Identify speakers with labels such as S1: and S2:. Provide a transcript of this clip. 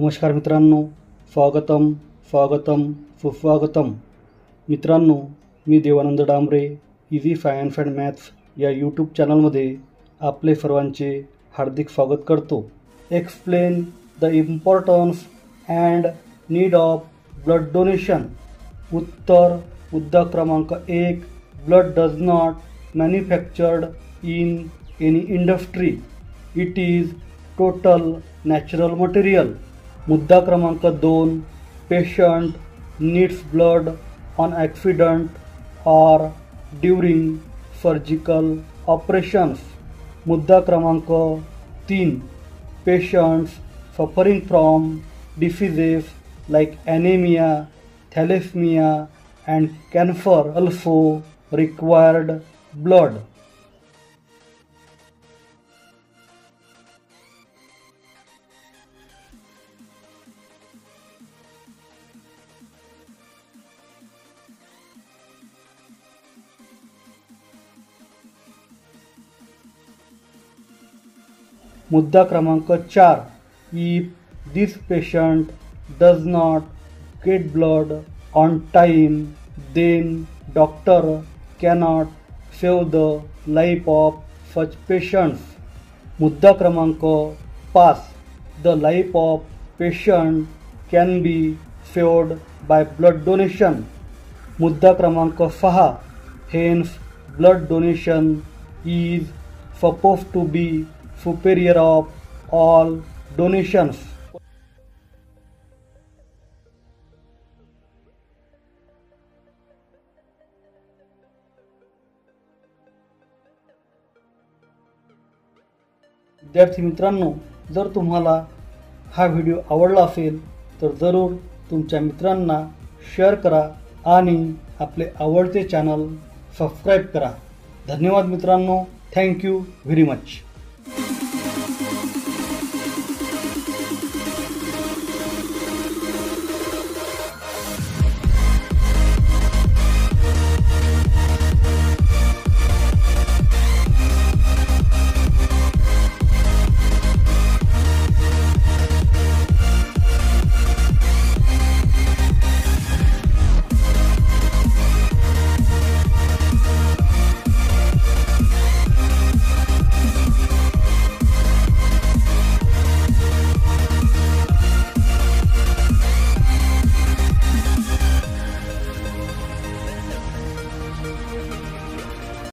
S1: नमस्कार मित्रांनो, स्वागतम सुस्वागतम। मित्रांनो, मी Devanand Dambare easy science and maths या यूट्यूब चॅनलमध्ये आपले सर्वांचे हार्दिक स्वागत करतो। Explain the importance and need of blood donation. उत्तर मुद्दा क्रमांक 1, blood does not manufactured in any industry, it is total natural material. मुद्दा क्रमांक 2, patient needs blood on accident or during surgical operations. मुद्दा क्रमांक 3, patients suffering from diseases like anaemia, thalassaemia and cancer also required blood. मुद्दा क्रमांक 4, if this patient does not get blood on time then doctor cannot save the life of such patients. मुद्दा क्रमांक 5, the life of patient can be saved by blood donation. मुद्दा क्रमांक 6, hence blood donation is suppose to be superior of all donations। विद्यार्थी मित्रांनो, जर तुम्हाला हा video आवडला असेल तर जरूर तुमच्या मित्रांना शेअर करा आणि आपले आवडते चॅनल सबस्क्राईब करा। धन्यवाद मित्रांनो, थँक्यू व्हेरी मच।